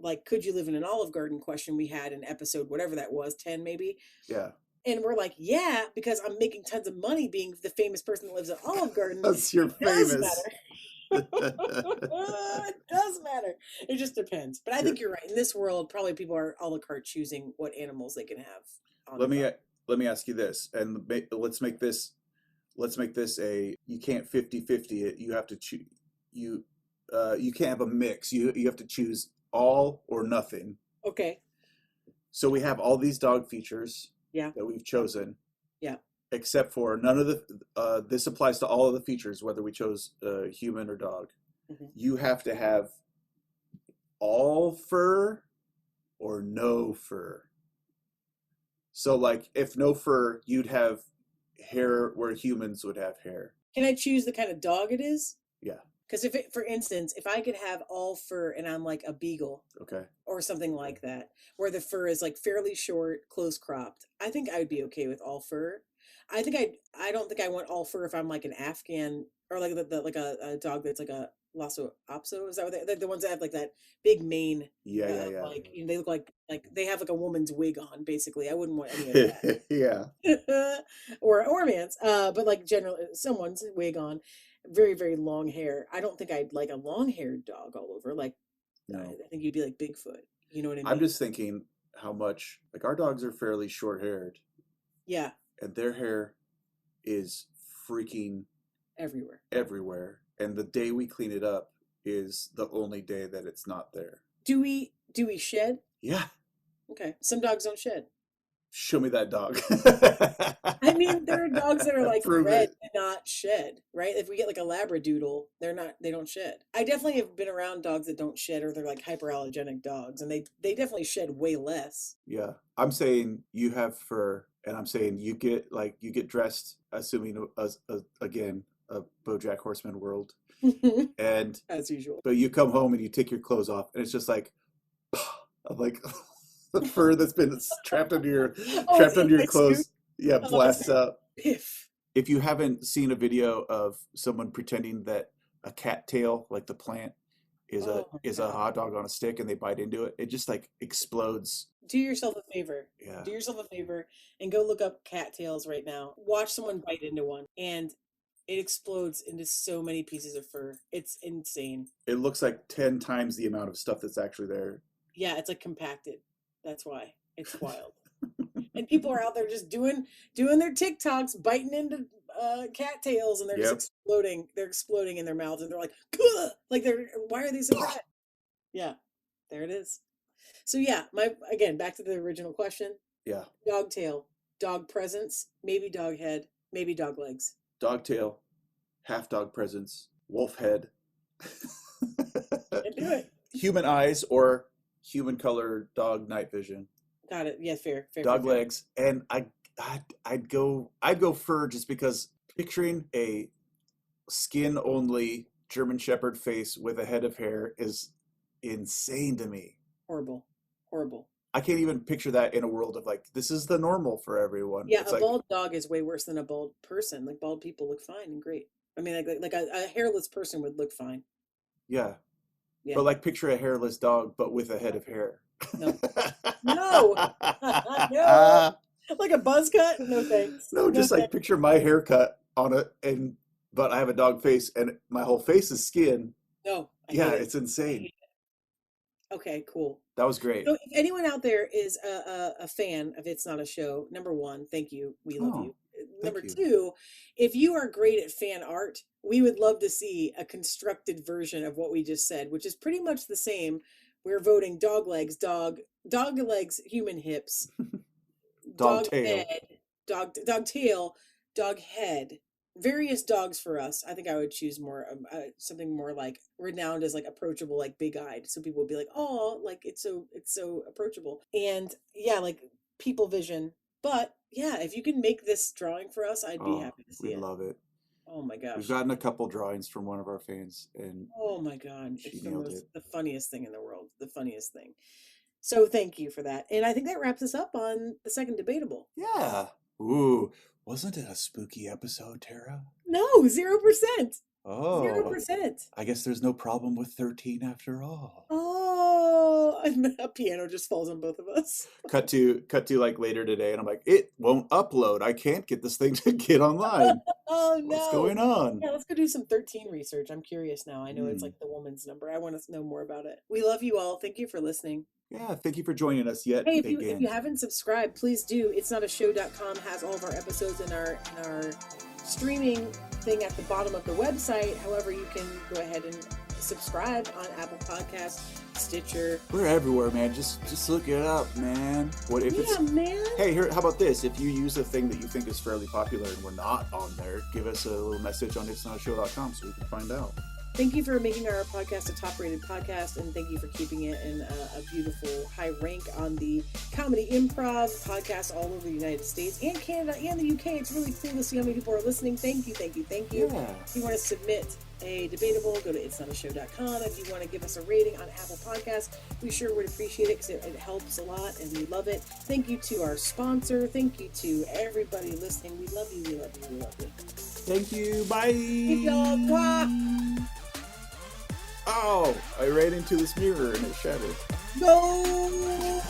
like could you live in an Olive Garden question we had in episode whatever that was, 10 maybe. Yeah, And we're like, yeah, because I'm making tons of money being the famous person that lives at Olive Garden. that's your It does famous. matter. It does matter. It just depends. But I Here, think you're right. In this world, probably people are a la carte choosing what animals they can have on let their me property. let me ask you this, and let's make this a you can't 50-50 it. You have to choose you you can't have a mix. You have to choose all or nothing. Okay. So we have all these dog features Yeah. that we've chosen, Yeah. except for none of the. This applies to all of the features, whether we chose human or dog. Hmm. You have to have all fur or no fur. So like if no fur, you'd have hair where humans would have hair. Can I choose the kind of dog it is? Yeah. Because for instance, if I could have all fur and I'm like a beagle Okay. or something like that, where the fur is like fairly short, close cropped, I think I would be okay with all fur. I don't think I want all fur if I'm like an Afghan or like like a dog that's like a Lhasa Apso. Is that what the ones that have like that big mane? Yeah, yeah, yeah. Like they look like they have like a woman's wig on. Basically, I wouldn't want any of that. Yeah. Or a man's, but like generally someone's wig on, very very long hair. I don't think I'd like a long haired dog all over. Like I No. think you'd be like Bigfoot. You know what I I'm mean? just thinking how much like our dogs are fairly short haired Yeah, and their hair is freaking everywhere. everywhere. And the day we clean it up is the only day that it's not there. Do we shed? Yeah. Okay, some dogs don't shed. Show me that dog. I mean, there are dogs that are like Prove bred it. to not shed, right? If we get like a Labradoodle, they don't shed. I definitely have been around dogs that don't shed, or they're like hyperallergenic dogs, and they definitely shed way less. Yeah. I'm saying you have fur, and I'm saying you get dressed, assuming again a BoJack Horseman world, and As usual. but you come home and you take your clothes off, and it's just like, I'm like the fur that's been trapped under your Oh, trapped it's under your like clothes, scoop. yeah, Oh, blasts out. piff. If you haven't seen a video of someone pretending that a cattail, like the plant, is Oh my a God. hot dog on a stick and they bite into it, it just like explodes. Do yourself a favor. Yeah. Do yourself a favor and go look up cattails right now. Watch someone bite into one, and it explodes into so many pieces of fur. It's insane. It looks like 10 times the amount of stuff that's actually there. Yeah, it's like compacted. That's why. It's wild. And people are out there just doing their TikToks, biting into cattails, and they're just Yep. exploding. They're exploding in their mouths, and they're like, "Gah!" Like why are they so bad? Yeah, there it is. So yeah, again, back to the original question. Yeah. Dog tail, dog presence, maybe dog head, maybe dog legs. Dog tail, half dog presence, wolf head. Can't do it. Human eyes or human color dog night vision. Got it. Yeah, fair. Dog Fair. legs, and I'd go fur just because picturing a skin only German Shepherd face with a head of hair is insane to me. Horrible. Horrible. I can't even picture that in a world of like this is the normal for everyone. Yeah, It's a like, bald dog is way worse than a bald person. Like bald people look fine and great. I mean, like a hairless person would look fine. yeah, Yeah. but like picture a hairless dog but with a head of hair. No. No. No. Like a buzz cut? No thanks. No, just like picture my haircut on it, but I have a dog face and my whole face is skin. No. Yeah, it's insane. Okay, cool. That was great. So if anyone out there is a fan of It's Not a Show, number one, thank you. We love you. Number you. two, if you are great at fan art, we would love to see a constructed version of what we just said, which is pretty much the same. We're voting dog legs, dog legs, human hips, Dog tail. head, dog tail, dog head. Various dogs for us. I think I would choose more something more like renowned as like approachable, like big eyed, so people would be like, oh, like it's so approachable, and yeah, like people vision. But yeah, if you can make this drawing for us, I'd be happy to see We it. love it. Oh my gosh. We've gotten a couple drawings from one of our fans, and Oh my God. she It's nailed it. the funniest thing in the world. The funniest thing. So thank you for that. And I think that wraps us up on the second debatable. Yeah. Ooh, wasn't it a spooky episode, Tara? No, 0%. Oh, 0%. I guess there's no problem with 13 after all. Oh, and a piano just falls on both of us. Cut to like later today, and I'm like, it won't upload. I can't get this thing to get online. Oh no. What's going on? Yeah, let's go do some 13 research. I'm curious now. I know it's like the woman's number. I want to know more about it. We love you all. Thank you for listening. Yeah, thank you for joining us yet Hey, again. if you haven't subscribed, please do. It's not a show.com has all of our episodes in our streaming thing at the bottom of the website. However, you can go ahead and subscribe on Apple Podcasts, Stitcher. We're everywhere, man. Just look it up, man. What if it's man. Hey, here, how about this? If you use a thing that you think is fairly popular and we're not on there, give us a little message on itsnotashow.com so we can find out. Thank you for making our podcast a top-rated podcast, and thank you for keeping it in a beautiful high rank on the comedy improv podcast all over the United States and Canada and the UK. It's really cool to see how many people are listening. Thank you, thank you, thank you. Yeah. If you want to submit a debatable, go to itsnotashow.com. If you want to give us a rating on Apple Podcasts, we sure would appreciate it because it helps a lot and we love it. Thank you to our sponsor. Thank you to everybody listening. We love you, we love you, we love you. Thank you. Bye. Keep y'all quiet. Oh, I ran into this mirror and it shattered. No!